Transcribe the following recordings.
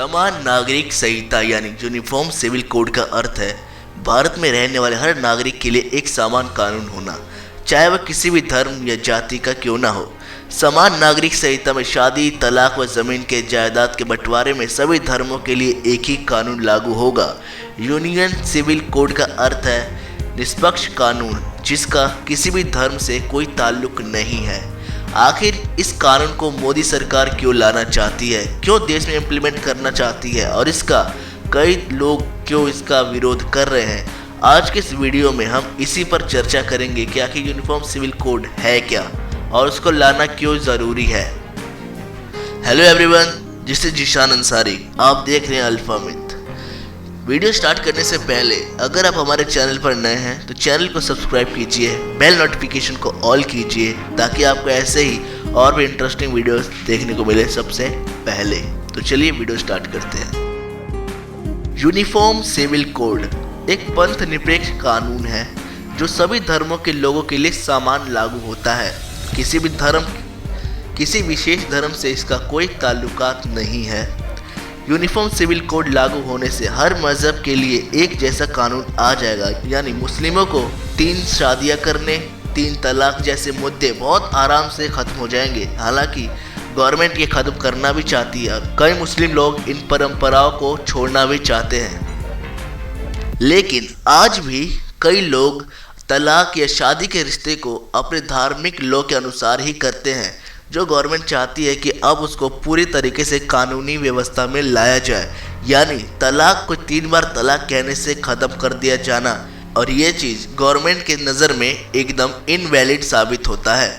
समान नागरिक संहिता यानी यूनिफॉर्म सिविल कोड का अर्थ है भारत में रहने वाले हर नागरिक के लिए एक समान कानून होना, चाहे वह किसी भी धर्म या जाति का क्यों ना हो। समान नागरिक संहिता में शादी, तलाक व जमीन के जायदाद के बंटवारे में सभी धर्मों के लिए एक ही कानून लागू होगा। यूनियन सिविल कोड का अर्थ है निष्पक्ष कानून जिसका किसी भी धर्म से कोई ताल्लुक नहीं है। आखिर इस कानून को मोदी सरकार क्यों लाना चाहती है, क्यों देश में इम्प्लीमेंट करना चाहती है और इसका कई लोग क्यों इसका विरोध कर रहे हैं, आज के इस वीडियो में हम इसी पर चर्चा करेंगे कि आखिर यूनिफॉर्म सिविल कोड है क्या और उसको लाना क्यों ज़रूरी है। Hello everyone, this is Jishan Ansari, आप देख रहे हैं अल्फा मिथ। वीडियो स्टार्ट करने से पहले अगर आप हमारे चैनल पर नए हैं तो चैनल को सब्सक्राइब कीजिए, बेल नोटिफिकेशन को ऑल कीजिए ताकि आपको ऐसे ही और भी इंटरेस्टिंग वीडियोस देखने को मिले सबसे पहले। तो चलिए वीडियो स्टार्ट करते हैं। यूनिफॉर्म सिविल कोड एक पंथ निरपेक्ष कानून है जो सभी धर्मों के लोगों के लिए समान लागू होता है। किसी विशेष धर्म से इसका कोई ताल्लुकात नहीं है। यूनिफॉर्म सिविल कोड लागू होने से हर मजहब के लिए एक जैसा कानून आ जाएगा, यानी मुस्लिमों को 3 शादियां करने, 3 तलाक जैसे मुद्दे बहुत आराम से खत्म हो जाएंगे। हालांकि गवर्नमेंट ये खत्म करना भी चाहती है, कई मुस्लिम लोग इन परंपराओं को छोड़ना भी चाहते हैं, लेकिन आज भी कई लोग तलाक या शादी के रिश्ते को अपने धार्मिक लॉ के अनुसार ही करते हैं, जो गवर्नमेंट चाहती है कि अब उसको पूरी तरीके से कानूनी व्यवस्था में लाया जाए, यानी तलाक को 3 बार तलाक कहने से ख़त्म कर दिया जाना। और ये चीज़ गवर्नमेंट के नज़र में एकदम इनवैलिड साबित होता है।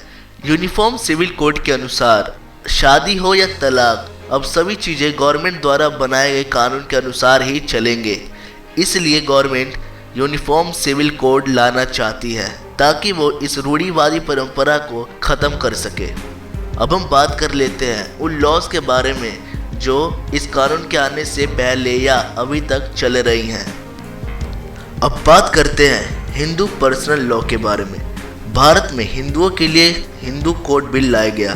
यूनिफॉर्म सिविल कोड के अनुसार शादी हो या तलाक, अब सभी चीज़ें गवर्नमेंट द्वारा बनाए गए कानून के अनुसार ही चलेंगे। इसलिए गवर्नमेंट यूनिफॉर्म सिविल कोड लाना चाहती है ताकि वो इस रूढ़िवादी परंपरा को ख़त्म कर सके। अब हम बात कर लेते हैं उन लॉज के बारे में जो इस कानून के आने से पहले या अभी तक चल रही हैं। अब बात करते हैं हिंदू पर्सनल लॉ के बारे में। भारत में हिंदुओं के लिए हिंदू कोड बिल लाया गया।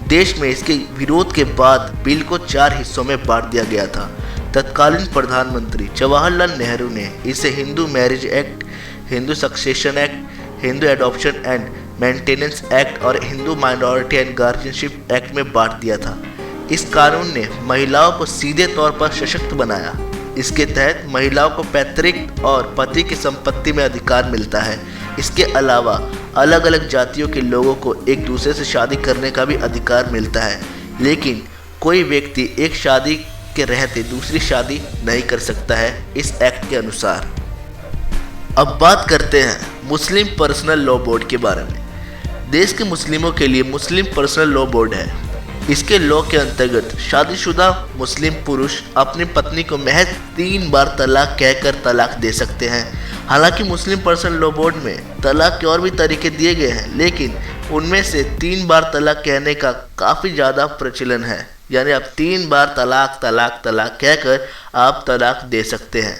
देश में इसके विरोध के बाद बिल को 4 हिस्सों में बांट दिया गया था। तत्कालीन प्रधानमंत्री जवाहरलाल नेहरू ने इसे Hindu marriage act, Hindu succession act, Hindu adoption and maintenance act और Hindu minority and guardianship act में बांट दिया था। इस कानून ने महिलाओं को सीधे तौर पर सशक्त बनाया। इसके तहत महिलाओं को पैतृक और पति की संपत्ति में अधिकार मिलता है। इसके अलावा अलग अलग जातियों के लोगों को एक दूसरे से शादी करने का भी अधिकार मिलता है, लेकिन कोई व्यक्ति एक शादी के रहते दूसरी शादी नहीं कर सकता है इस एक्ट के अनुसार। अब बात करते हैं मुस्लिम पर्सनल लॉ बोर्ड के बारे में। देश के मुस्लिमों के लिए मुस्लिम पर्सनल लॉ बोर्ड है। इसके लॉ के अंतर्गत शादीशुदा मुस्लिम पुरुष अपनी पत्नी को महज 3 बार तलाक कहकर तलाक दे सकते हैं। हालांकि मुस्लिम पर्सनल लॉ बोर्ड में तलाक के और भी तरीके दिए गए हैं, लेकिन उनमें से 3 बार तलाक कहने का काफ़ी ज़्यादा प्रचलन है, यानी आप 3 बार तलाक तलाक तलाक कहकर आप तलाक दे सकते हैं,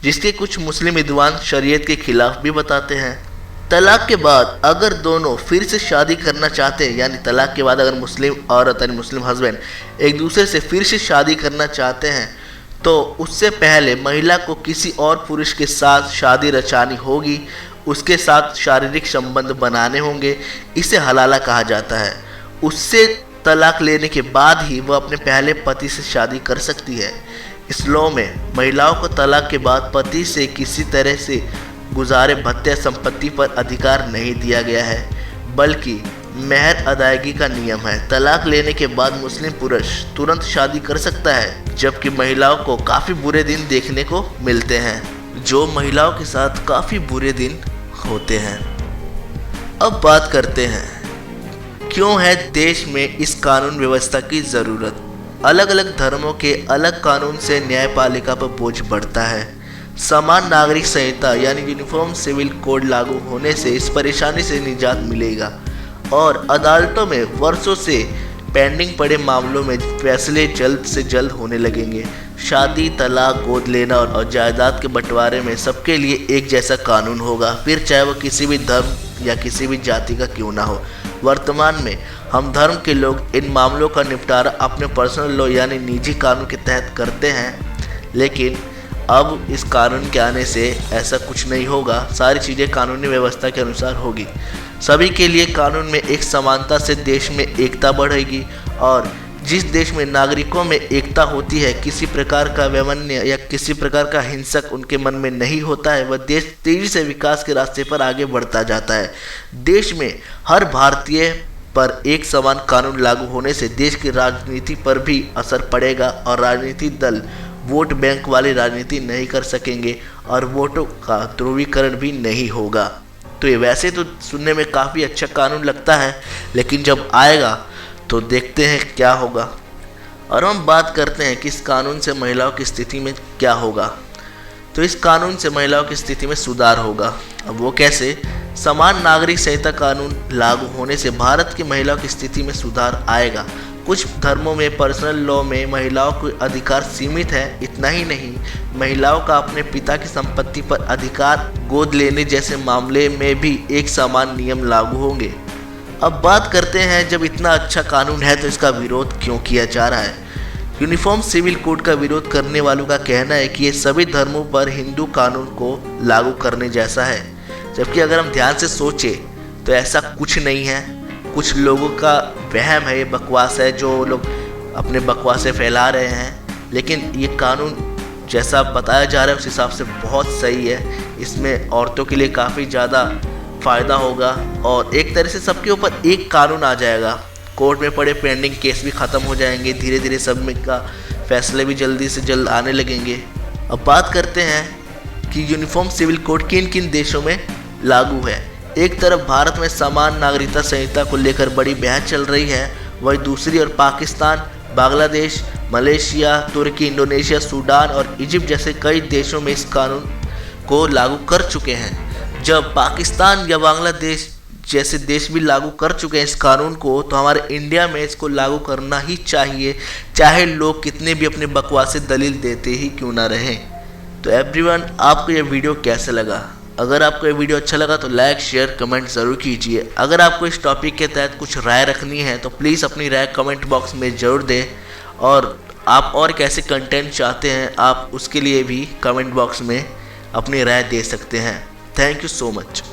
जिसके कुछ मुस्लिम विद्वान शरीयत के खिलाफ भी बताते हैं। तलाक के बाद अगर दोनों फिर से शादी करना चाहते हैं, यानी तलाक के बाद अगर मुस्लिम औरत यानी मुस्लिम हस्बैंड एक दूसरे से फिर से शादी करना चाहते हैं, तो उससे पहले महिला को किसी और पुरुष के साथ शादी रचानी होगी, उसके साथ शारीरिक संबंध बनाने होंगे। इसे हलाला कहा जाता है। उससे तलाक लेने के बाद ही वह अपने पहले पति से शादी कर सकती है। इस लॉ में महिलाओं को तलाक के बाद पति से किसी तरह से गुजारे भत्ते संपत्ति पर अधिकार नहीं दिया गया है, बल्कि मेहर अदायगी का नियम है। तलाक लेने के बाद मुस्लिम पुरुष तुरंत शादी कर सकता है, जबकि महिलाओं को काफ़ी बुरे दिन देखने को मिलते हैं, जो महिलाओं के साथ काफ़ी बुरे दिन होते हैं। अब बात करते हैं क्यों है देश में इस कानून व्यवस्था की ज़रूरत। अलग अलग धर्मों के अलग कानून से न्यायपालिका पर बोझ बढ़ता है। समान नागरिक संहिता यानी यूनिफॉर्म सिविल कोड लागू होने से इस परेशानी से निजात मिलेगा और अदालतों में वर्षों से पेंडिंग पड़े मामलों में फैसले जल्द से जल्द होने लगेंगे। शादी, तलाक, गोद लेना और जायदाद के बंटवारे में सबके लिए एक जैसा कानून होगा, फिर चाहे वो किसी भी धर्म या किसी भी जाति का क्यों ना हो। वर्तमान में हम धर्म के लोग इन मामलों का निपटारा अपने पर्सनल लॉ यानी निजी कानून के तहत करते हैं, लेकिन अब इस कानून के आने से ऐसा कुछ नहीं होगा। सारी चीज़ें कानूनी व्यवस्था के अनुसार होगी। सभी के लिए कानून में एक समानता से देश में एकता बढ़ेगी और जिस देश में नागरिकों में एकता होती है, किसी प्रकार का वैमनस्य या किसी प्रकार का हिंसक उनके मन में नहीं होता है, वह देश तेजी से विकास के रास्ते पर आगे बढ़ता जाता है। देश में हर भारतीय पर एक समान कानून लागू होने से देश की राजनीति पर भी असर पड़ेगा और राजनीतिक दल वोट बैंक वाली राजनीति नहीं कर सकेंगे और वोटों का ध्रुवीकरण भी नहीं होगा। तो ये वैसे तो सुनने में काफ़ी अच्छा कानून लगता है, लेकिन जब आएगा तो देखते हैं क्या होगा। और हम बात करते हैं कि इस कानून से महिलाओं की स्थिति में क्या होगा। तो इस कानून से महिलाओं की स्थिति में सुधार होगा। अब वो कैसे? समान नागरिक संहिता कानून लागू होने से भारत की महिलाओं की स्थिति में सुधार आएगा। कुछ धर्मों में पर्सनल लॉ में महिलाओं को अधिकार सीमित है। इतना ही नहीं, महिलाओं का अपने पिता की संपत्ति पर अधिकार गोद लेने जैसे मामले में भी एक समान नियम लागू होंगे। अब बात करते हैं, जब इतना अच्छा कानून है तो इसका विरोध क्यों किया जा रहा है। यूनिफॉर्म सिविल कोड का विरोध करने वालों का कहना है कि ये सभी धर्मों पर हिंदू कानून को लागू करने जैसा है, जबकि अगर हम ध्यान से सोचें तो ऐसा कुछ नहीं है। कुछ लोगों का वहम है, ये बकवास है, जो लोग अपने बकवासें फैला रहे हैं, लेकिन ये कानून जैसा बताया जा रहा है उस हिसाब से बहुत सही है। इसमें औरतों के लिए काफ़ी ज़्यादा फ़ायदा होगा और एक तरह से सबके ऊपर एक कानून आ जाएगा। कोर्ट में पड़े पेंडिंग केस भी ख़त्म हो जाएंगे। धीरे धीरे सब में का फैसले भी जल्दी से जल्द आने लगेंगे। अब बात करते हैं कि यूनिफॉर्म सिविल कोड किन किन देशों में लागू है। एक तरफ भारत में समान नागरिकता संहिता को लेकर बड़ी बहस चल रही है, वहीं दूसरी ओर पाकिस्तान, बांग्लादेश, मलेशिया, तुर्की, इंडोनेशिया, सूडान और इजिप्ट जैसे कई देशों में इस कानून को लागू कर चुके हैं। जब पाकिस्तान या बांग्लादेश जैसे देश भी लागू कर चुके हैं इस कानून को, तो हमारे इंडिया में इसको लागू करना ही चाहिए, चाहे लोग कितने भी अपने बकवासे दलील देते ही क्यों ना रहें। तो एवरीवन, आपको ये वीडियो कैसा लगा? अगर आपको ये वीडियो अच्छा लगा तो लाइक, शेयर, कमेंट ज़रूर कीजिए। अगर आपको इस टॉपिक के तहत कुछ राय रखनी है तो प्लीज़ अपनी राय कमेंट बॉक्स में ज़रूर दें, और आप और कैसे कंटेंट चाहते हैं आप उसके लिए भी कमेंट बॉक्स में अपनी राय दे सकते हैं। Thank you so much.